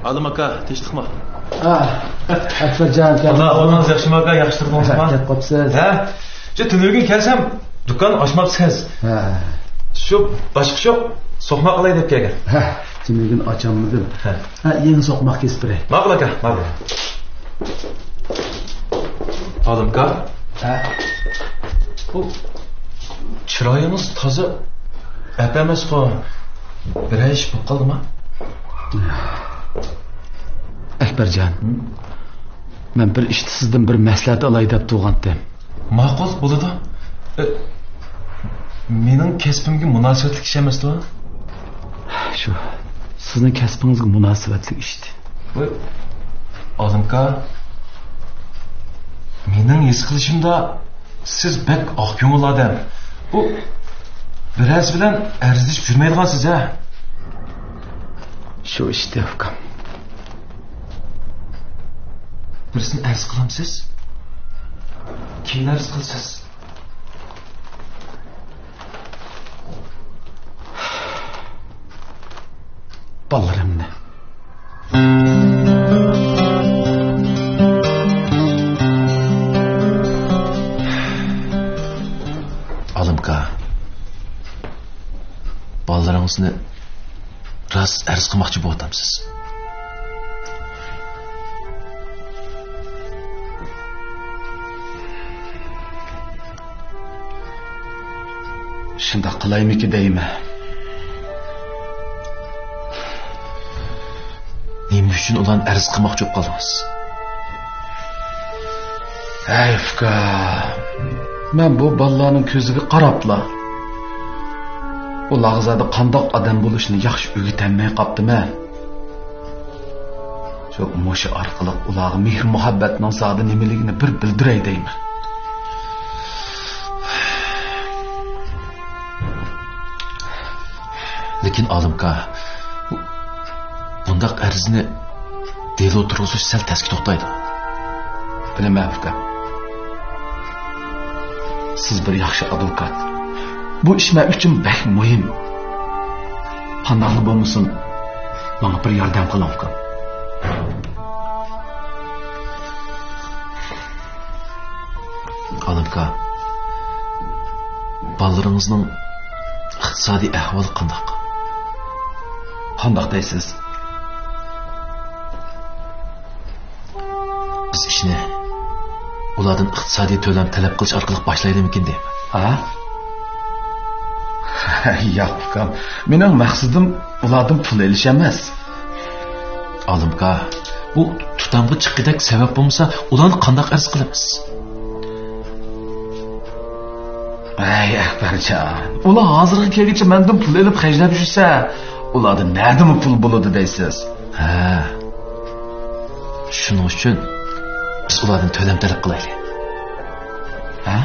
Alım aka, tinchlikmi? Akbarjon aka. Alloh olingiz yaxshimi aka, yaxshi turibsizmi? Ketib qopsiz. Ha? Shu tunilgin kelsam, do'kon ochmoqsiz. Ha. Shu boshqa yo'q, so'qmoq qilay deb kelgan. Ha, tunilgin ochammidim. Ha, yangi so'qmoq kesib beray. Ma'qul aka, ma'qul. Alım aka. Ha. Bu chiroyingiz toza emas-ku. Bir ish bo'lib qoldimi? Akbarjon. Men bir ishni sizdan bir maslahat olay deb turgandim. Ma'qul bo'ladi. Mening kasbimga munosabatli ish emas-ku. Shu sizning kasbingizga munosabatli ishdi. Voy, Olimka, mening his qilishimda siz bek oq ko'ngil odam. Bu biraz bilan arzishib yurmaydigansiz ha. Shu ishda ukam. Birisini arz qilamsiz? Keyin arz qilsiz. Bolarimni. Olimka, bolalaringizni rost arz qilmoqchi bo'tamsiz. Shunda qilaymiki deyman. Nima uchun ularni arz qilmoqchi bo'lib qoldingiz? Ey ukam. Men bu bolalarning ko'ziga qarabla. Ular zada qandoq odam bo'lishini yaxshi o'rgatanmay qopdim-a. Shu mo'shi orqali ularga mehr muhabbatning zada nimaligini bir bildiray deyman. Lekin Olimka, bundaq arzni delo turg'izish sal tasga to'xtaydi. Bilaman ukam. Siz bir yaxshi advokat. Bu ish men uchun bek muhim. Qandoqli bo'lmasin, menga bir yordam qiling ukam. Olimka, bolalaringizning iqtisodiy ahvoli qandoq? Qandoq deysiz? Biz ishni ulardan iqtisodiy to'lam talab qilish orqali boshlaydimikin deyman. Ha? Yo'q ukam. Mening maqsadim ulardan pul olish emas. Olimka, bu tutamga chiqidak sabab bo'lmasa, ularni qandoq arz qilamiz? Ey Akbarjon, ular hozirga kelguncha mendan pul olib xajlab yursa, ulardan nerdimi pul bo'ladi deysiz? Ha. Shuning uchun biz ulardan to'lam talab qilaylik. Ha?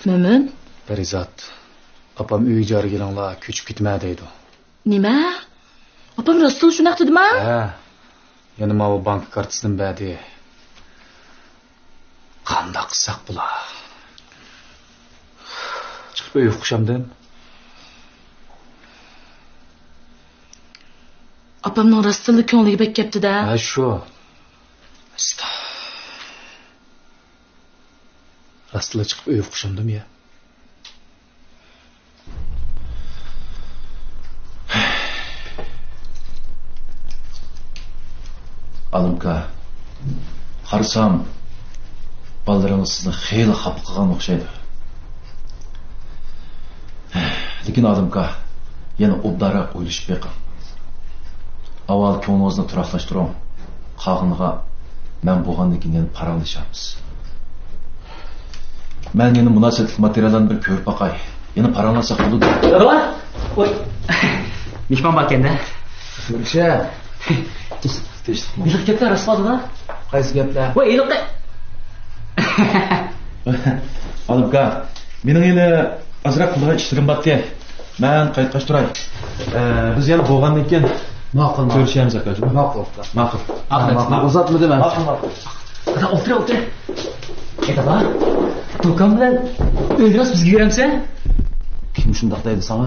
Mo'min? Parizat. Opam uy ijaraga kelinglar, ko'chib ketma deydi. Nima? Opam rostdan shunaqa dedimi? Ha. Yana mana bu bank kartasidan badi. Qandoq qilsak bular? Chiqib uy o'qishamdim. Opamning rostdan ko'ngliga bek ketdi-da. Ha shu. Rostdan chiqib uy o'qishamdim ya. Olimka, qarasam bolalaringiz sizni xeyli xafa qilgan o'xshaydi. Lekin Olimka, yana obdara o'ylashib beqing. Avval ko'nglingizni turaqlashtiring. Qolganiga men bo'lgandan keyin yana paralashamiz. Men yana munosabatli materiallarni bir ko'rib boqay. Yana paralasak bo'ladi. Yo'qlar. Voy. Mishmon bakenda. O'sha. Yilib ketdi rasmodida. Qaysi gaplar? Voy, yilib. Olimka, mening yana azroq qilgan ishlarim bor-ku. Men qaytqash turay. Biz yana bo'lgandan keyin ma'qul. Ko'rishamiz aka. Ma'qul. Ma'qul. Uzatma dema. Ma'qul. O'tir. Dada, Turkan bilan o'yras bizga beramsan? Kim shundoq deydi sana?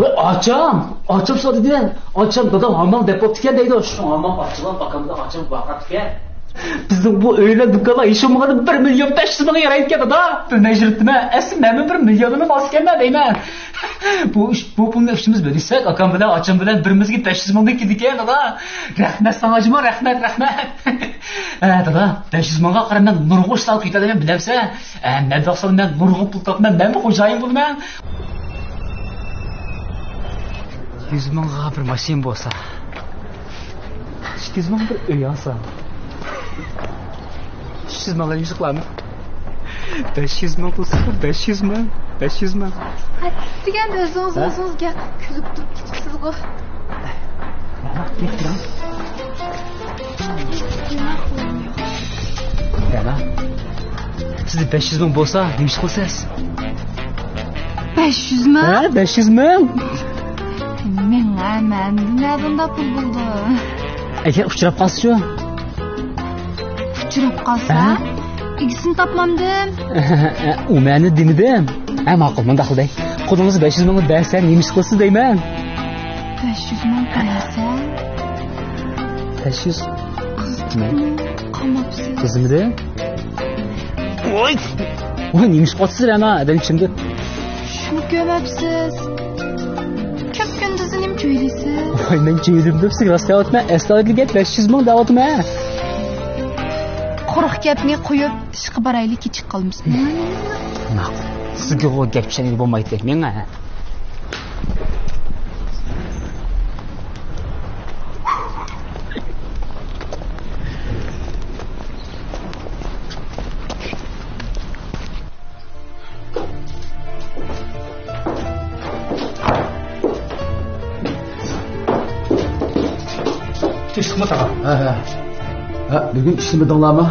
Ocham sotdi-da. Ocham dadam hamon depotga deydi. Shu hamon ochilgan bakamda ocham vaqatga. Bizning bu o'ylar do'konlar ishimg'ada 1 million 500 ming yaraydi dada. Bilmay yuribdimi? Asli men 1 millionini bosganman deyman. Bu pulni ishimiz bilsak, akam bilan ocham bilan birimizga 500 mingga keldik-a dada. Rahmat sanajima, rahmat. Dada, 500 mingga qaraman nurg'u ishlar ketadigan bilamsan. Men do'xtirdan nurg'u pul topman, men bu xo'jayin bo'lman. 100 mingga bir mashin bo'lsa, 200 ming bir uy olsa, 300 mingga yuziqlarmi? 500 ming bo'lsa, 500 ming. Deganda o'zingizga kulib turib ketibsiz-ku. Yana. Siz 500 ming bo'lsa, nima ish qilasiz? 500 ming? Ha, 500 ming. Men nereden pul buldu? Eğer uçurab qolsa-chu. Uçurab qolsa? İkisini topmamdim. U meni demidim. Ma'qul, men daxilday. Qo'lingiz 500 mingni bersa, nima ish qilasiz deyman. 500 ming qo'ysa? 500 qolmabsiz. Qizimda? Voy, nima ish qilasiz ana, adam kimdi? Shuni ko'mabsiz. Ko'p kunduzinim cho'ylisiz. Voy, men cho'ydim deb siz rostlayapman. Astoydilga 500 ming deyapman. Quruq gapni qo'yib, ishga baraylik kechib qolmisiz. Ma'qul. Sizga o gap tushaniga bo'lmaydi, menga. Tishmi tag'a? Ha, bugun ishimidinglarmi?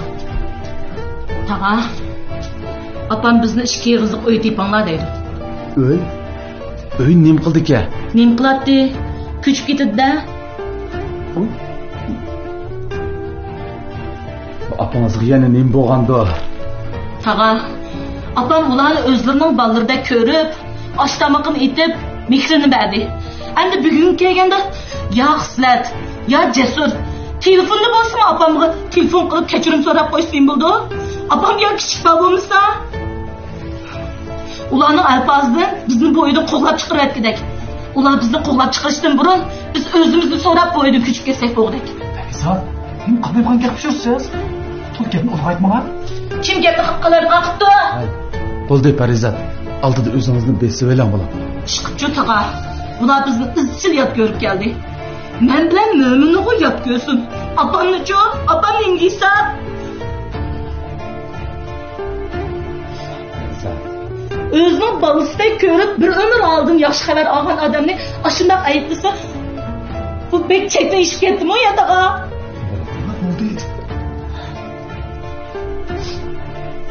Tag'a. Apam bizni ishga yig'izib uy tepanglar deydi. Uy nim qildi-ki? Nim qiladi? Ko'chib ketdi-da. Apangizga yana nim bo'lganda? Tag'a. Apam ularni o'zlarining ballarida ko'rib, oshtamaqini etib, mehrini berdi. Endi bugun kelganda ya xislat, ya jasur. Telefonda bo'lsa apamga telefon qilib kechirim so'rab qo'ysin bo'ldi. Apam ya kichik bo'lmasa, ularning alfazidan bizni bu uydan qo'llab chiqarayotgandek. Ular bizni qo'llab chiqarishdan burun biz o'zimizni so'rab bu uydan ko'chib ketsak bo'ldik. Farizat, nima qilib gapirishsiz? To'q gapni ulg'aytmagan. Kim gapni qilib qaqibdi? Bo'ldi Farizat. Oldida o'zingizni besib e'lon bo'ling. Chiqibchi tag'a. Bular bizni izchil yod ko'rib keldi. Men bilan mo'minni qo'yib ko'rsin. Apamni-chu, apam ningisa. O'zining balasiday ko'rib bir umr oldin yaxshi xabar olgan odamni ashundoq aytsa, bu bek chekda ish ketdimi ya tag'a?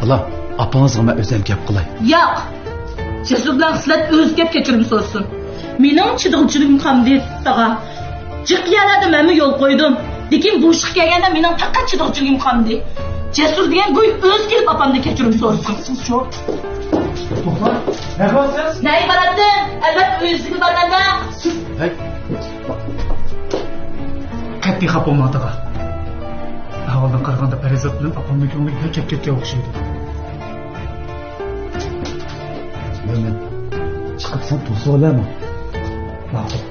Allah, apangizga men o'zim gap qilay. Yo'q. Jasur bilan sizlar o'z gap kechirim so'rsin. Mening chidovchiligim qamdi tag'a. Jiq yerlarda men yo'l qo'ydim. Lekin bu ishga kelganda mening faqat chidovchiligim qamdi. Jasur degan go'y o'z kelib opamdan kechirim so'rsin. Shu. To'xtar. Ne qilyapsiz? Ne ibaratdan? Albatta o'zingizga borganda. Hey. Qat'iy xafa bo'lma tag'a. Ahvoldan qaraganda Farizat bilan opamning ko'ngliga ketga o'xshaydi. Men chiqibsan to'sa olaman. Ma'qul.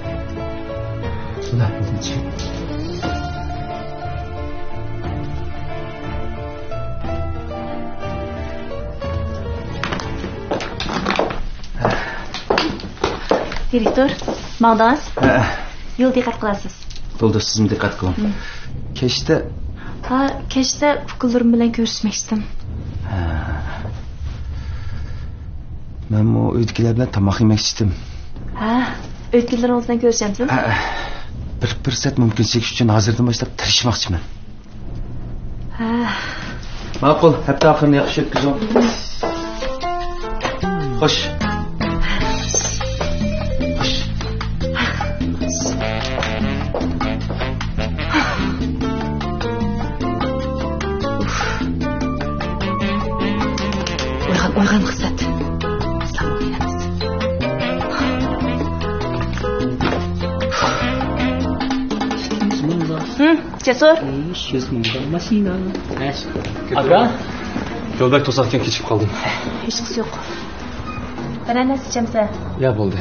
Ular bizni chiqib. Direktor, Mağdaz. Yo'l diqqat qilasiz. Bo'ldi, siz ham diqqat qiling. Kechda Kechda ukallarim bilan ko'rishmoqchidim. Men bu uydagilar bilan tomoq yemoqchi edim. O'tganlar oldidan ko'rishamiz. Bir fursat mumkinchiligi uchun hozirdan boshlab tirishmoqchiman. Ma'qul, hafta oxirini yaxshi o'tkazing. Xo'sh. Cesur. 500 mingdan mashina. Aka, Yo'lbek to'satdan kechib qoldim. Hech qisi yo'q. Bana nasıl içemse? Ya bo'ldi.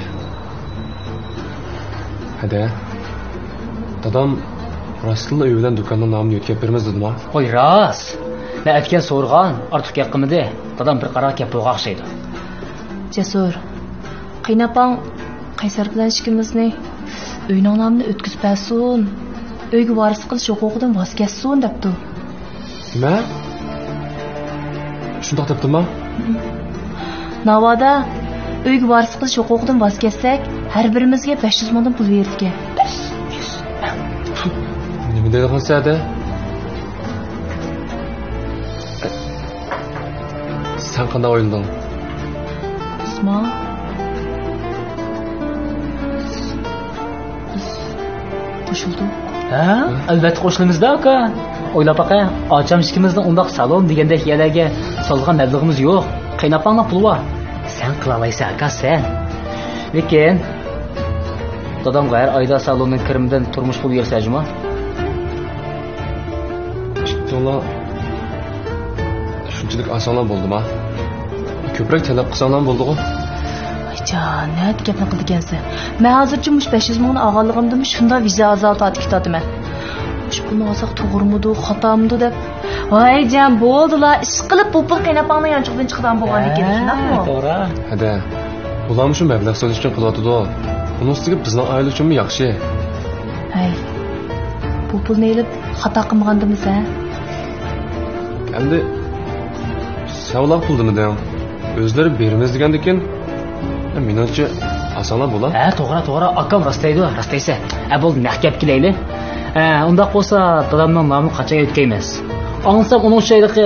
Hadi. Dadam Rasululloh uyi bilan do'konning nomini yo'tkab bermaz dedimi? qo'y rost. Men aytgan so'rg'on ortiq gap qilmadi. Dadam bir qaror gap bo'lga o'xshaydi. Cesur. Qaynapang Qaysar bilan ishimizni uyning nomini o'tkazib bersin. Uyga varis qilish huquqidan voz kechsin debdi. Nima? Shundoq debdimi? Navoda uyga varis qilish huquqidan voz kechsak, har birimizga 500 mingdan pul berdik. Nima deydigan sadi? Sen qanday o'ylanding? Ismo. Qo'shildi. Ha? Albatta qo'shilamiz-da, aka. O'ylab baqa, ocham ikkimizning undoq salon degandek yerlarga solgan mablag'imiz yo'q. Qaynapangning puli bor. Sen qila olaysan, aka, sen. Lekin dadam g'ayr oyda salonning kirimidan turmush pul bersajmi? To'la shunchalik osonlar bo'ldimi? Ko'proq talab qilsanglar bo'ldi-ku. Canat gapni qildi ekansan. Men hozircha 500 mingni olganligimdan shunda viza azal tatib ketaman. Buni olsak to'g'rimidi, xatomidi deb. Voy jan bo'ldilar, ish qilib bu pul qaynapangni yanchiqdan chiqdan bo'lgan ekan, shundaqmi? To'g'ri. Hadi. Ularni shu mablag' solish uchun qilyotdi. Uning ustiga bizning oila uchunmi yaxshi? Hay. Bu pulni elib xato qilmagandimiz-a? Endi savlar puldimi deng? O'zlari beramiz degandikin, menimcha osonlar bo'lar. Ha, to'g'ri, akam rostlaysa. Bo'ldi, mahkab kelayli. Unda bo'lsa, dadamning nomini qachon o'tkaymiz. Ansam uning shaydaqi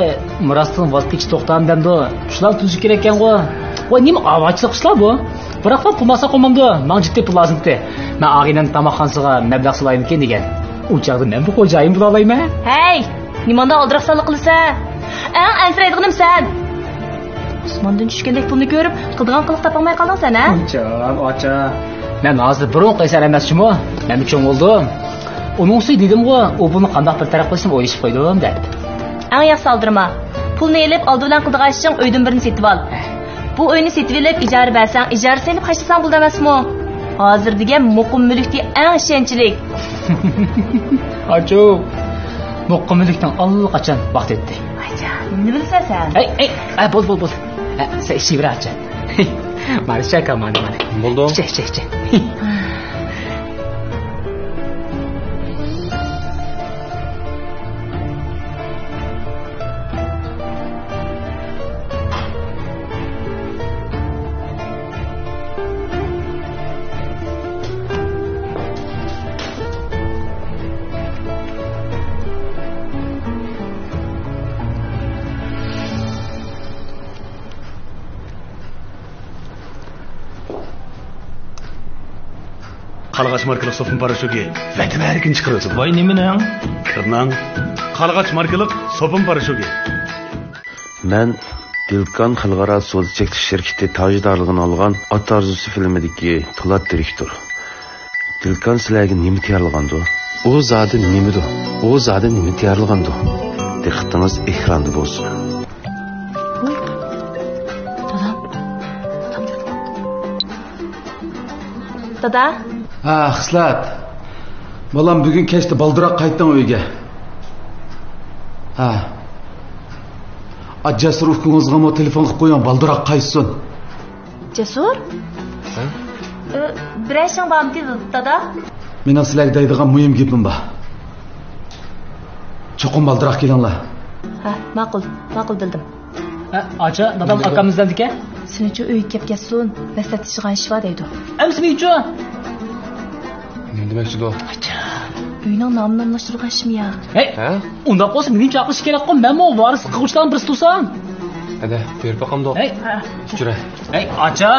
mirosdan voz kechish to'xtamdamdi. Shular tuzish kerak ekan-ku. Voy, nima avachchilik qilsa bu? Biroq pulmasa qo'ymamdi. Men jiddiy pul lozimdi. Men og'ayning tamoqxonasiga mablag' solaymikin degan. U chaqda men bu xo'jayin bo'la olayman. Hey, nimanda oldiroqsalik qilsan? Eng ansiraydiganim sen. Osmondan tushgandek pulni ko'rib, qildigan qiliq topolmay qolding sen, ha? Ocha. Men hozir burun qaysar emasmi? Men uchun oldim. Onun usti dedim-ku, u buni qanday bir taraf qilishni o'ylashib qo'ydim deb. Eng yaxshi oldirma. Pulni elib oldi bilan qildigan ishing uydan birini setib ol. Bu uyni setib olib ijara bersang, ijara selib xashlasang bo'ldi emasmi? Hozir degan muqim mulkdi eng ishonchlik. Acho. Muqim mulkdan allaqachon vaqt o'tdi. Ayja, nima bilsan sen? Ey, bo'l. Sen ishi biracha. Mana shaka mana. Bo'ldi. Che. Qalğaç markalı sopun paraşoki vətən erkin çıxırıyorsun. Voy nimaning? Qırnan Qalğaç markalı sopun paraşoki. Men Dilkan Xalqaro so'z chekish shirkati tajdorligini olgan Ota Arzusi filmidagi Po'lat direktor. Dilkan sizlarga nima tayyorlagandi? U zodi nimidi? U zodi nima tayyorlagandi? Diqqatingiz ekranda bo'lsin. Dada? Ha, xislat. Bolam bugun kechda baldiroq qaytding uyga. Ha. Jasur ukingizga mo telefon qilib qo'ying, baldiroq qaytsin. Jasur? Ha? Bir ishing bormi dedi, dada? Meni sizlarga deydigan muhim gapim bor. Cho'qim baldiroq kelinglar. Ha, ma'qul bildim. Acha, dadam akamizdan dika? Seni uchun uyga kelib ketsin, vasatishgan ish bor deydi. Amsimi uchun? Nima demakchi bu? Uyning nomini almashtirgan ishmi ya? Hey, unda bo'lsa mening chaqirish kerak-ku. Men mo varis qiluvchilarni birisi tursam. Hadi, berib boqamdi. Hey, Jura. Hey, acha.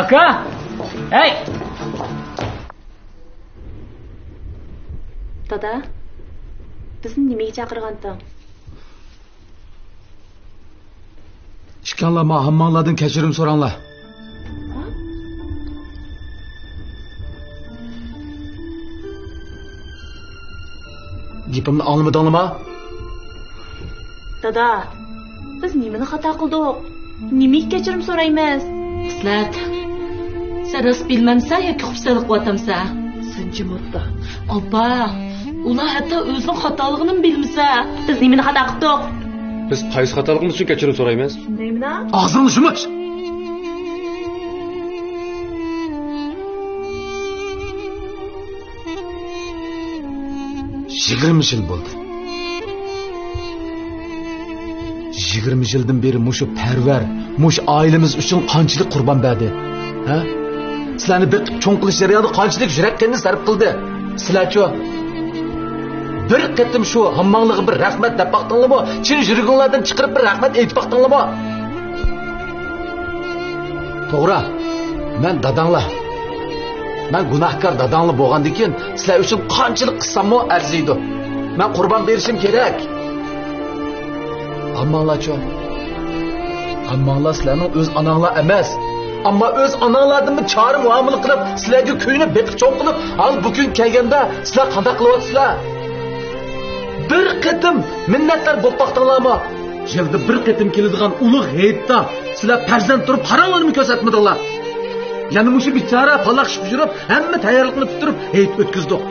Aka. Hey. Dada, bizni nimaga chaqirganding? Ishkanlar hammalardan kechirim so'ranglar. Gapimni anlamadingmi? Dada, biz nimani xato qildik? Nimaga kechirim so'raymiz? Islat. Sen rost bilmamsan yoki xursandlik qilyapsan? Sen jimotda. Opa, ular hatto o'zining xatoligini bilmasa, biz nimani xato qildik? Biz qaysi xatoligimiz uchun kechirim so'raymiz? Shundaymi? Og'zingni shumash. Yigirma yil bo'ldi. 20 yildan beri mushu parvar, mush oilamiz uchun qanchalik qurbon berdi? Ha? Sizlarni bir cho'ng qilish jarayonida qanchalik yurak qanini sarf qildi? Sizlar-chi bir qatim shu hammanglarga bir rahmat deb baqdinglarmi? Chin yuraginglardan chiqarib bir rahmat aytib baqdinglarmi? To'g'ri. Men dadanglar. Men gunohkor dadanglar bo'lgandan keyin sizlar uchun qanchalik qilsammi arziydi. Men qurbon berishim kerak. Ammanglarchi. Ammanglar sizlarning o'z onanglar emas. Ammo o'z onanglardan bir chora muomala qilib, sizlarga kuyinib, beqib cho'ng qilib, hal bugun kelganda sizlar qanday qilyapsizlar? Bir qatim minnatdor bo'lib baqdinglarmi? Yilda bir qatim keladigan ulug' hayitda sizlar farzand turib qaranglarni ko'rsatmadinglar. Yana mushu bichora palaqshib yurib, hamma tayyorlikni tutirib hayit o'tkazdik.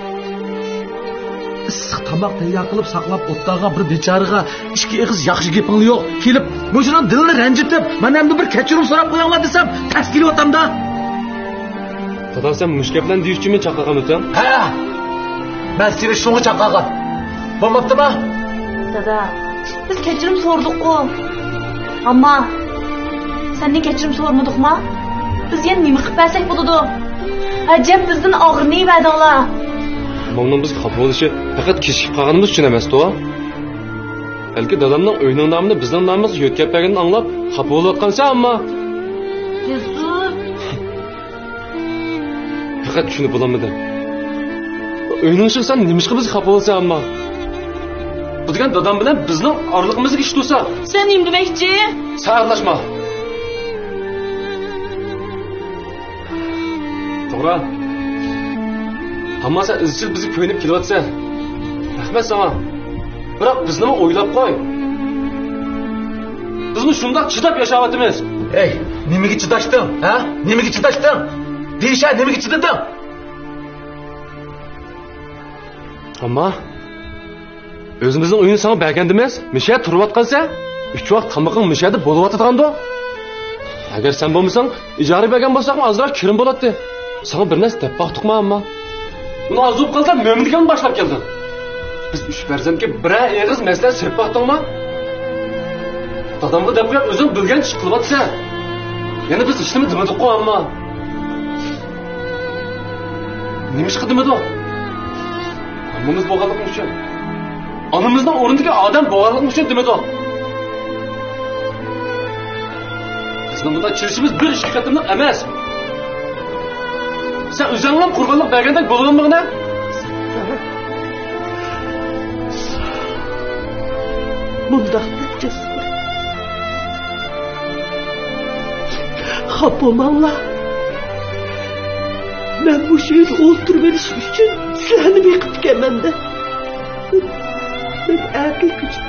Issiq tomoq tayyor qilib saqlab o'ttirgan bir bechoraga ikki ig'iz yaxshi gaping yo'q. Kelib, mushuning dilini ranjitib, men endi bir kechirim so'rab qo'yinglar desam, tas kelyapman-da. Dadam sen mushkaplan deyish uchun men chaqirgan o'tam. Ha. Men seni shunga chaqirgan. Bo'lmabdimi? Dada, biz kechirim so'rdik-ku. Ammo sendan kechirim so'rmadikmi? Biz yana nima qilib bersak bo'ladi? Ajab bizdan og'irni yebadinglar. Mongning biz xafa bo'lishi faqat kechikib qolganimiz uchun emas-ku. Balki dadamning o'yining nomini bizning nomimizga yo'tkab berganini anglab xafa bo'layotgansa, ammo Yusuf. Faqat tushunib bo'lolmadim. O'yining uchun sen nima qilib biz xafa bo'lsa, ammo bu degan dadam bilan bizning orlig'imizga ish tursa, Sen nima demoqchi? sağırlaşma. To'g'ri. Hamma sen izchil bizni ko'ynib kelyapsan. Rahmat sana. Biroq bizni o'ylab qo'y. Bizni shundoq chidab yashayapmiz. Ey, nimaga chidashding? Ha? Nimaga chidashding? Deyisha, nimaga chidading? Ammo o'zimizning uyni sana bergandimiz, misha turayotgansa, 3 vaqt tamoqing mishada bo'layotgandi. Agar sen bo'lmasang, ijara bergan bo'lsam, ozroq kirim bo'ladi. Sana bir narsa deb baqdiqmi, ammo uni orzu qilsam, mo'minlikdan boshlab keldim. Biz 3 farzandga biror eg'iz maslahat serib baqdingmi? Dadamga deb qo'yib, o'zing bilgan ish qilyapsan. Yana biz ishlimi demadik-ku, ammo nima ish qildimidi? Hammamiz bo'lganligimiz uchun. Onamizning o'rniga odam bo'lganligimiz uchun demadi. Bizning bunday chirishimiz bir ish qatimliq emas. Sen o'zinglam qurbonlik bergandek bo'lganmig'ina? Bundoq Jasur. Xapomanglar. Men bu yerda o'ltirib olish uchun sizlarni beqib kelmanda. Ben erkek küçük.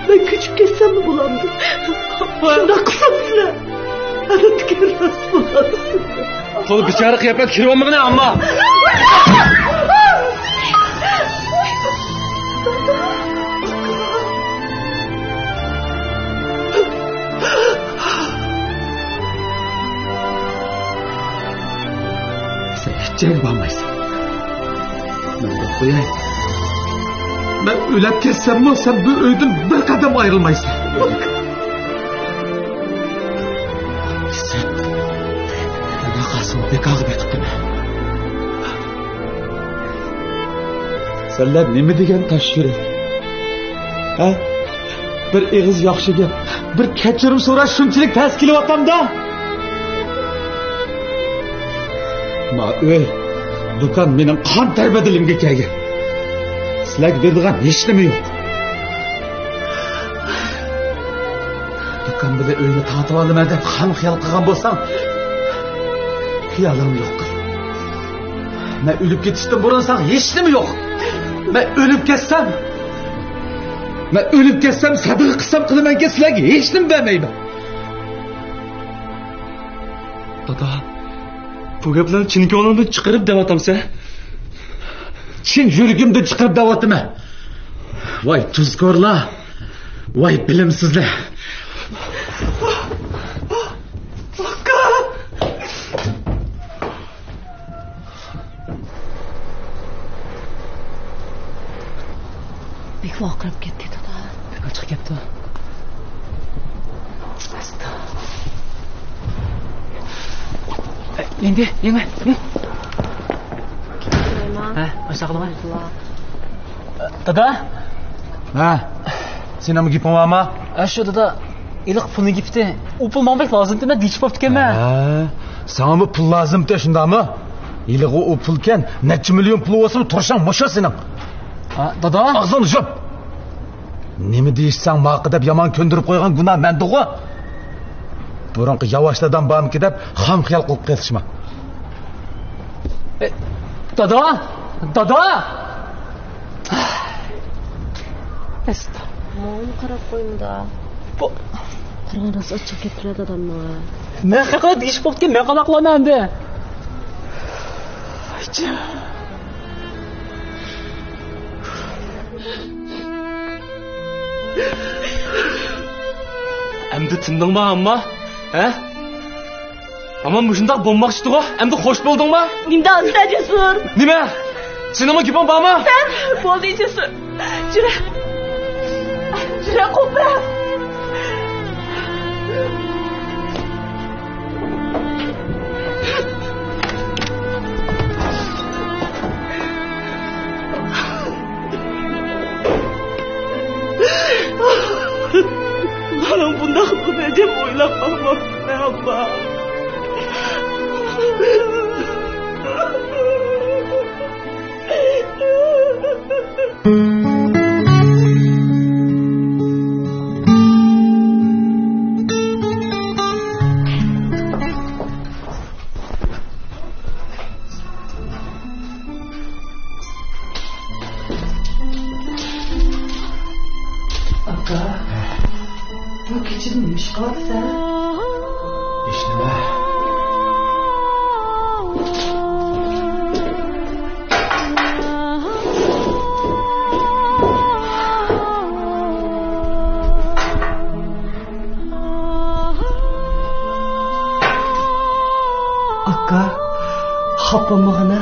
Ben küçük kessem mi bulandım? Şunda kısam size. Hadi tükenmez bulandım. Qo'li bichora qiyofat kirolmag'ina, ammo Sen hiç yapamazsın. Ben de koyayım. Ben ölüp kessem mi sen bu öydün bir kadem ayrılmaysın. Sen neden kalsın bekağı bekittin. Senler ne mi degen taş yürek? Ha? Bir eğiz yaxşı gap, bir kechirim so'rash shunchalik tez kelyapamda. Ma o'y, do'kon mening qon tarbadilimga kelgan. Sizlarga beradigan hech nima yo'q. Do'kon bilan uyni tatib olaman deb ham xiyol qilgan bo'lsam, xiyolim yo'q. Men o'lib ketishdan burun san hech nima yo'q. Ben ölüp kessem sadığı kısam kılımenke sizlerge hiç nima vermeyman. Dada, bu gaplarni chin ko'nglimdan chiqarib devatamsa, Chin yuragimdan chiqarib devatıma. Voy tuzkorlar, voy bilimsizlar. Bek vaqirib ketdi dada. Bek chiqib ketdi. Endi, yengma. Ha, aşağı qilma. Dada. Ha. Sen ham gipim bormi? Shu dada, iliq pulni gipti. U pul menga lozim dema deyib bo'pti-kanman. Ha. Sana bu pul lazım de shundami? Iliq o pulken necha million pul olsa turishing musha sening. Ha, dada. Ağzını jop. Nima deyishsan maqi deb yomon ko'ndirib qo'ygan gunoh menda-ku. Burunqi yavaşlardan bormiki deb ham xiyol qilib ketishma. Dada. Esta. Mo'ni qarab qo'yimda. Bu qirg'oq ochib ketiradi odamni. Men haqida deyish bo'pti, men qanaqa qilaman endi? endi tindingmi amma? Ha? Amma mushundaq bo'lmoqchi-ku. Endi xo'sh bo'ldingmi? Nimda sen Cesur? Nima? Senimi gaping bormi? Sen bo'ldi Cesur. Jura qo'pra. Manam bundoq qiladi deb o'ylab qolmoqman abba. Bu keçini nima qilyapsan? Hech nima. Aka, xapamag'ina.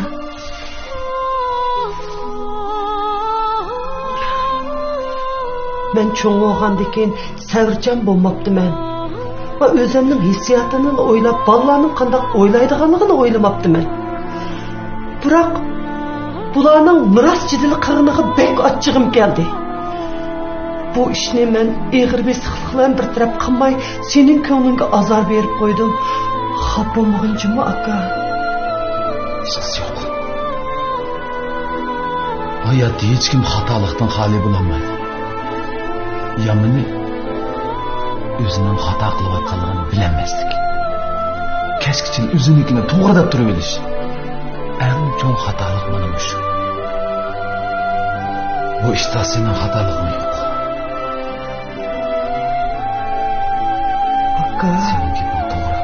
Ben çoğun olğandan keyin səvirchan bo'lmabdiman. Va o'zimning hissiyotini o'ylab, bolalarning qanday o'ylaydiganligini o'ylamabdiman. Biroq bularning miros jidili qirg'iniga bek achchig'im keldi. Bu ishni men eg'ir besiqlik bilan bir taraf qilmay, sening ko'nglingga azor berib qo'ydim. Xapamag'injimi aka? Siz yo'q. Hayotda hech kim xatolikdan xoli bo'lolmaydi. Yomini o'zining xato qilayotganligini bilamaslik. Keskichin o'zinikini to'g'ri deb turib olish. Eng cho'ng xatolik mana shu. Bu ishda sening xatoliging yo'q. Aka, Seniki bu to'g'ri.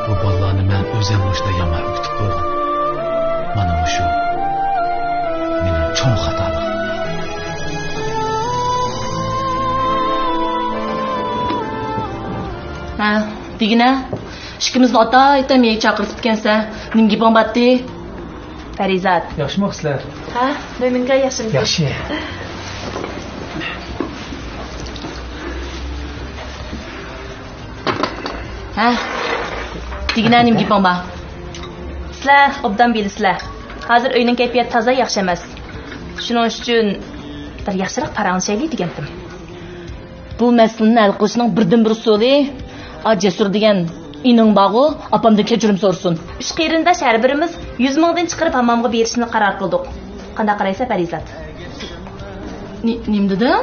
Bu bolalarni men o'zim o'shda yomon o'tib qo'ygan. Mana shu mening cho'ng xatoligim. Ha, degina, ishimizni ota-aytamay chaqiribdi-kansan. Nimga bombatdi? Farizat. Yaxshimi sizlar? Ha, mo'minga yaxshimi? Yaxshi. Ha. Degina nimga bomba? Sizlar obdan bilasizlar. Hozir uyning kayfiyati toza yaxshi emas. Shuning uchun bir yaxshiroq paranjaylik degandim. Bu masalani hal qilishning birdan-bir usuli Cesur degan ining bog'i opamdan kechirim so'rsin. Ish qerindosh har birimiz 100 mingdan chiqarib hammomga berishni qaror qildik. Qanday qaraysa Farizat? Nim dedim?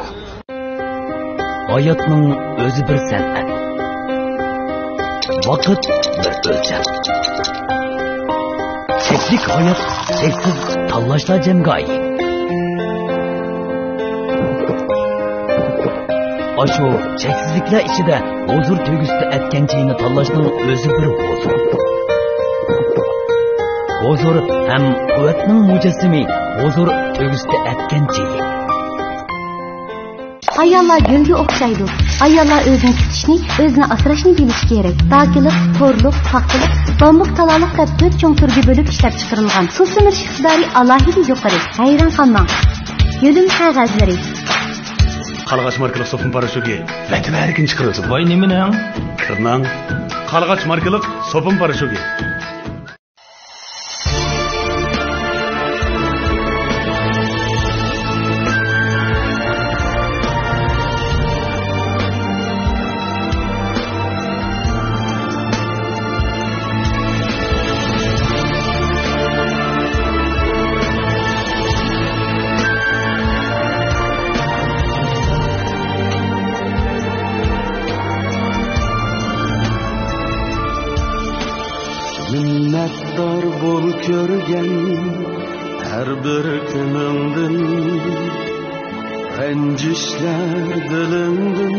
Hayotning o'zi bir san'at. Vaqt bir o'lcham. cheksizlik hayot, cheksiz tanlashlar jamgoyi. Aşu cheksizliklar ichida huzur tugusida etkençeyini tanlashning o'zi bir huzur. Huzur ham quvvatning mujassimi, huzur tugusida etkençeyi. Ayollar gülge o'xshaydi. Ayollar o'zini tutishni, o'zini asrashni bilishi kerak. Tokilik, to'rliq, paxtalik, bombiq talaliq deb 4 cho'ng turga bo'lib ishlab chiqarilgan. Suv simirish iqtidori alohida yuqori. Hayron qolmang. Yo'lim qog'ozlari. Qalğaç markalı sopun paraşütü vətib erkin çıxırırsın. Vay neminang? Kırnan. Qalğaç markalı sopun paraşütü. Minnettar bol körgen her bir günündün, rencişler dilindin,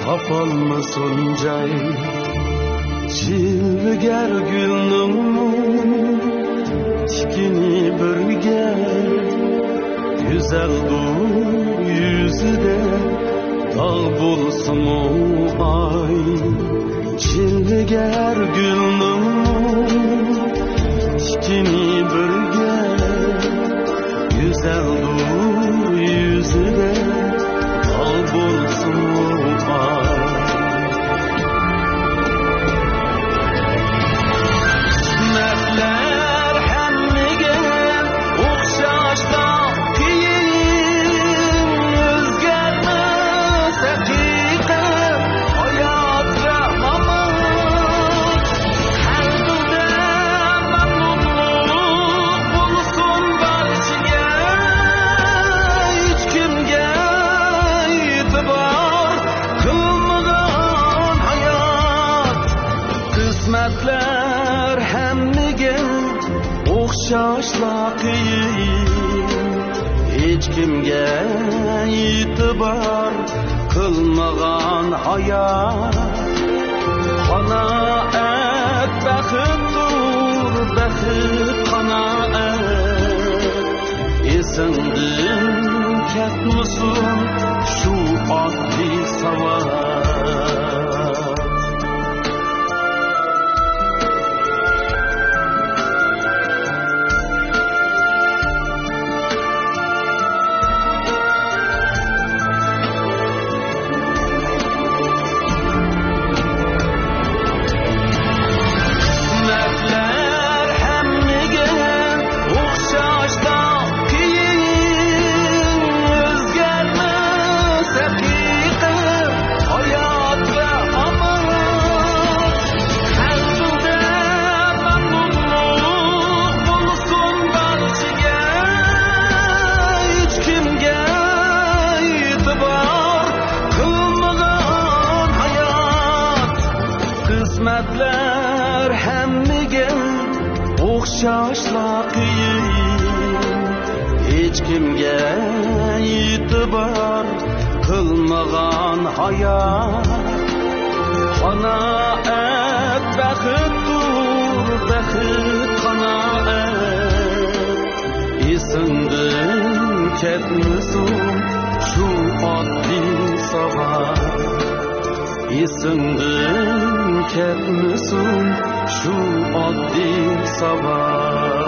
tapalmasın cay. Çilger gülnün tikini birge, güzel dur yüzüde dağ bulsun o ay. Çilger gülnün tikini birge, güzel dur yüzüde dağ bulsun o ay. Kısmetler hemmige okşaşta kiyin, özgermez hakikat hayat rahmat. Her dilde memnunluk bulsun barşiga, hiç kimge itibar kılmadan hayat. Kısmetler hemmige o'xshashla qiyin, hech kimga e'tibor qilmagan hayot. Qanoat baxtdir, baxt qanoat. Esingdan ketmasin shu oddiy savol. Kısmetler hemmige o'xshashda qiyin, o'zgarmas haqiqat hayot rahmat. Har tilda memnunluk bulsun barchaga, hech kimga e'tibor qilmagan hayot. Kısmetler hemmige o'xshashla qiyin, hech kimga e'tibor qilmagan hayot. Qanoat baxtdir, baxt qanoat. Esingdan ketmasin shu oddiy savol. Esingdan ketmasin shu oddiy savol.